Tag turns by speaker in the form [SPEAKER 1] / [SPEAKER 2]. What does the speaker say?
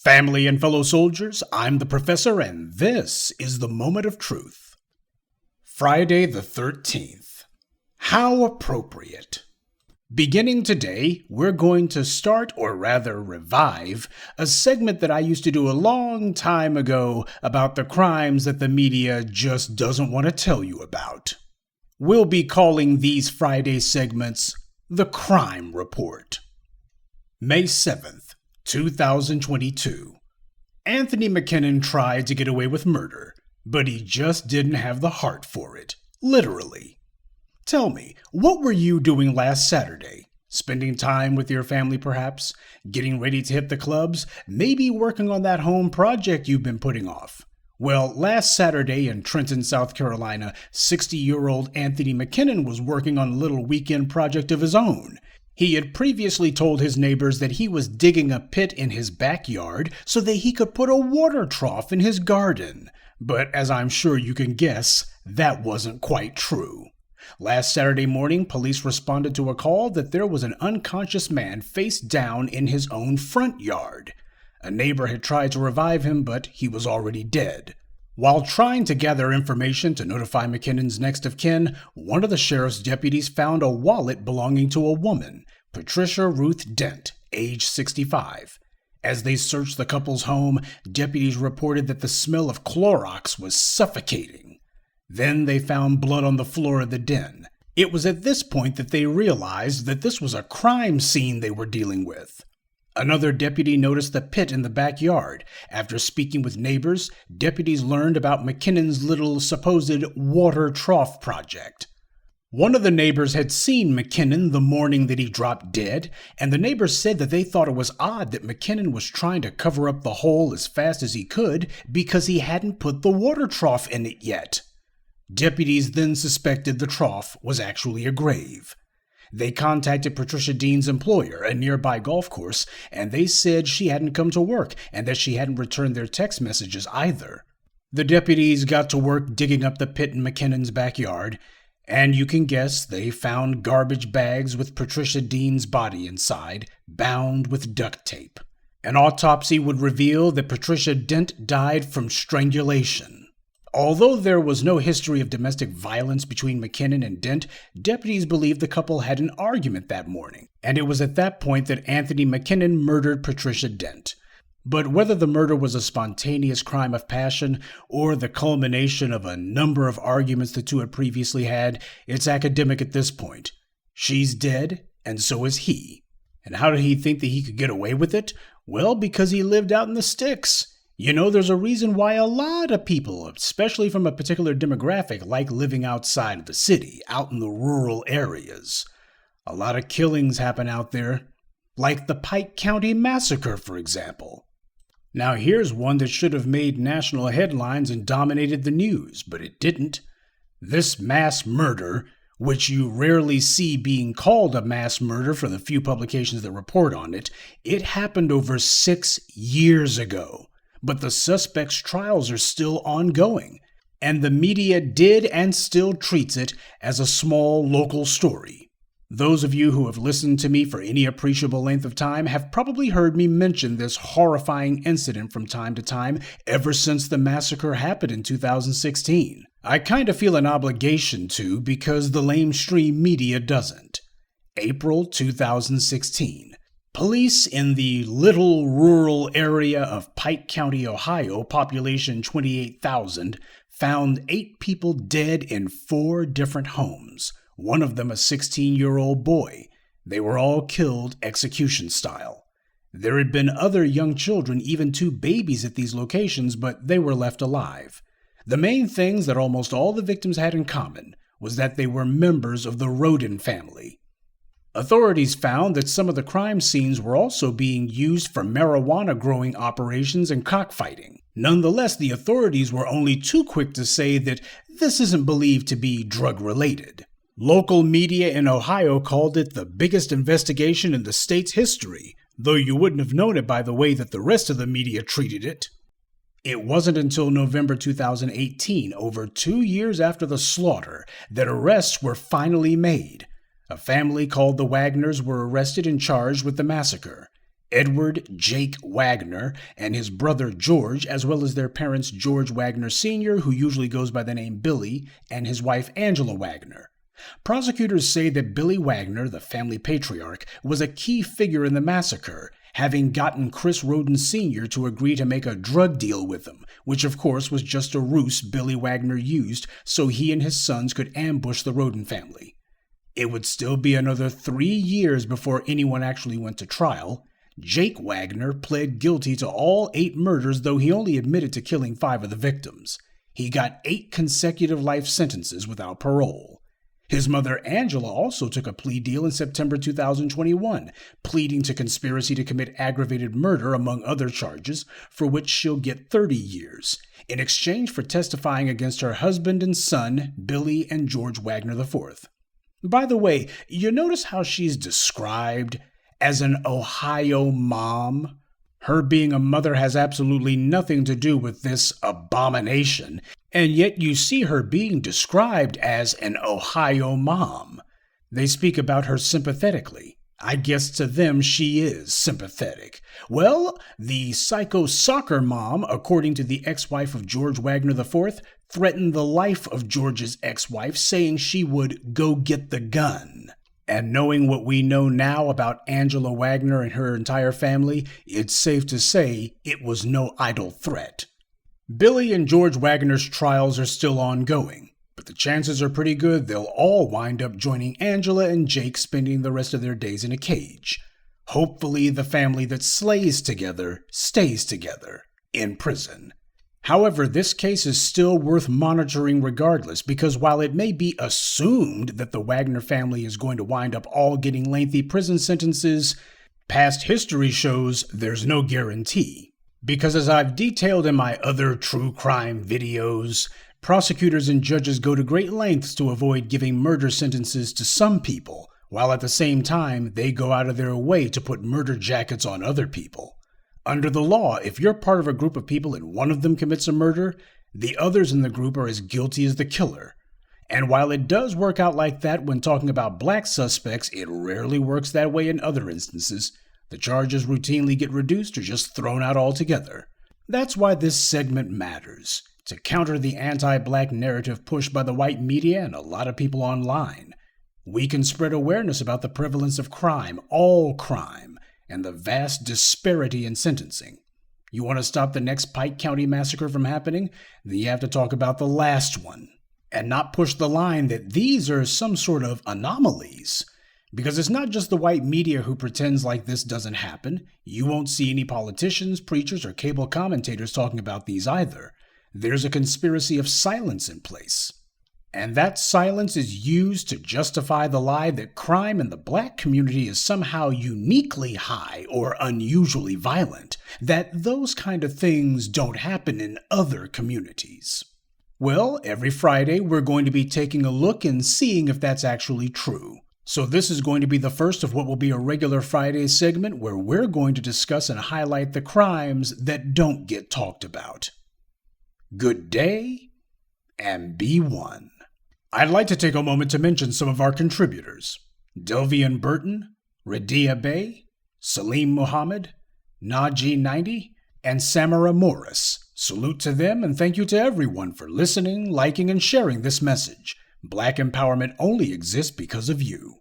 [SPEAKER 1] Family and fellow soldiers, I'm the Professor, and this is the Moment of Truth. Friday the 13th. How appropriate. Beginning today, we're going to start, or rather revive, a segment that I used to do a long time ago about the crimes that the media just doesn't want to tell you about. We'll be calling these Friday segments The Crime Report. May 7th. 2022. Anthony McKinnon tried to get away with murder, but he just didn't have the heart for it. Literally. Tell me, what were you doing last Saturday? Spending time with your family, perhaps? Getting ready to hit the clubs? Maybe working on that home project you've been putting off? Well, last Saturday in Trenton, South Carolina, 60-year-old Anthony McKinnon was working on a little weekend project of his own. He had previously told his neighbors that he was digging a pit in his backyard so that he could put a water trough in his garden. But as I'm sure you can guess, that wasn't quite true. Last Saturday morning, police responded to a call that there was an unconscious man face down in his own front yard. A neighbor had tried to revive him, but he was already dead. While trying to gather information to notify McKinnon's next of kin, one of the sheriff's deputies found a wallet belonging to a woman, Patricia Ruth Dent, age 65. As they searched the couple's home, deputies reported that the smell of Clorox was suffocating. Then they found blood on the floor of the den. It was at this point that they realized that this was a crime scene they were dealing with. Another deputy noticed the pit in the backyard. After speaking with neighbors, deputies learned about McKinnon's little supposed water trough project. One of the neighbors had seen McKinnon the morning that he dropped dead, and the neighbors said that they thought it was odd that McKinnon was trying to cover up the hole as fast as he could because he hadn't put the water trough in it yet. Deputies then suspected the trough was actually a grave. They contacted Patricia Dean's employer, a nearby golf course, and they said she hadn't come to work and that she hadn't returned their text messages either. The deputies got to work digging up the pit in McKinnon's backyard, and you can guess they found garbage bags with Patricia Dean's body inside, bound with duct tape. An autopsy would reveal that Patricia Dent died from strangulation. Although there was no history of domestic violence between McKinnon and Dent, deputies believe the couple had an argument that morning, and it was at that point that Anthony McKinnon murdered Patricia Dent. But whether the murder was a spontaneous crime of passion or the culmination of a number of arguments the two had previously had, it's academic at this point. She's dead, and so is he. And how did he think that he could get away with it? Well, because he lived out in the sticks. You know, there's a reason why a lot of people, especially from a particular demographic, like living outside of the city, out in the rural areas. A lot of killings happen out there, like the Pike County Massacre, for example. Now here's one that should have made national headlines and dominated the news, but it didn't. This mass murder, which you rarely see being called a mass murder for the few publications that report on it, it happened over 6 years ago. But the suspect's trials are still ongoing, and the media did and still treats it as a small local story. Those of you who have listened to me for any appreciable length of time have probably heard me mention this horrifying incident from time to time ever since the massacre happened in 2016. I kind of feel an obligation to because the lamestream media doesn't. April 2016. Police in the little rural area of Pike County, Ohio, population 28,000, found 8 people dead in 4 different homes, one of them a 16-year-old boy. They were all killed execution style. There had been other young children, even 2 babies at these locations, but they were left alive. The main things that almost all the victims had in common was that they were members of the Rhoden family. Authorities found that some of the crime scenes were also being used for marijuana growing operations and cockfighting. Nonetheless, the authorities were only too quick to say that this isn't believed to be drug-related. Local media in Ohio called it the biggest investigation in the state's history, though you wouldn't have known it by the way that the rest of the media treated it. It wasn't until November 2018, over 2 years after the slaughter, that arrests were finally made. A family called the Wagners were arrested and charged with the massacre. Edward Jake Wagner and his brother George, as well as their parents George Wagner Sr., who usually goes by the name Billy, and his wife Angela Wagner. Prosecutors say that Billy Wagner, the family patriarch, was a key figure in the massacre, having gotten Chris Rhoden Sr. to agree to make a drug deal with him, which of course was just a ruse Billy Wagner used so he and his sons could ambush the Rhoden family. It would still be another 3 years before anyone actually went to trial. Jake Wagner pled guilty to all 8 murders, though he only admitted to killing 5 of the victims. He got 8 consecutive life sentences without parole. His mother Angela also took a plea deal in September 2021, pleading to conspiracy to commit aggravated murder among other charges, for which she'll get 30 years, in exchange for testifying against her husband and son, Billy and George Wagner IV. By the way, you notice how she's described as an Ohio mom? Her being a mother has absolutely nothing to do with this abomination, and yet you see her being described as an Ohio mom. They speak about her sympathetically. I guess to them she is sympathetic. Well, the psycho soccer mom, according to the ex-wife of George Wagner IV, threatened the life of George's ex-wife, saying she would go get the gun. And knowing what we know now about Angela Wagner and her entire family, it's safe to say it was no idle threat. Billy and George Wagner's trials are still ongoing, but the chances are pretty good they'll all wind up joining Angela and Jake spending the rest of their days in a cage. Hopefully the family that slays together stays together in prison. However, this case is still worth monitoring regardless, because while it may be assumed that the Wagner family is going to wind up all getting lengthy prison sentences, past history shows there's no guarantee. Because as I've detailed in my other true crime videos, prosecutors and judges go to great lengths to avoid giving murder sentences to some people, while at the same time they go out of their way to put murder jackets on other people. Under the law, if you're part of a group of people and one of them commits a murder, the others in the group are as guilty as the killer. And while it does work out like that when talking about black suspects, it rarely works that way in other instances. The charges routinely get reduced or just thrown out altogether. That's why this segment matters, to counter the anti-black narrative pushed by the white media and a lot of people online. We can spread awareness about the prevalence of crime, all crime, and the vast disparity in sentencing. You want to stop the next Pike County massacre from happening? Then you have to talk about the last one, and not push the line that these are some sort of anomalies. Because it's not just the white media who pretends like this doesn't happen. You won't see any politicians, preachers, or cable commentators talking about these either. There's a conspiracy of silence in place. And that silence is used to justify the lie that crime in the black community is somehow uniquely high or unusually violent, that those kind of things don't happen in other communities. Well, every Friday we're going to be taking a look and seeing if that's actually true. So this is going to be the first of what will be a regular Friday segment where we're going to discuss and highlight the crimes that don't get talked about. Good day, and be one. I'd like to take a moment to mention some of our contributors: Delvian Burton, Radia Bey, Salim Muhammad, Naji90, and Samara Morris. Salute to them, and thank you to everyone for listening, liking, and sharing this message. Black empowerment only exists because of you.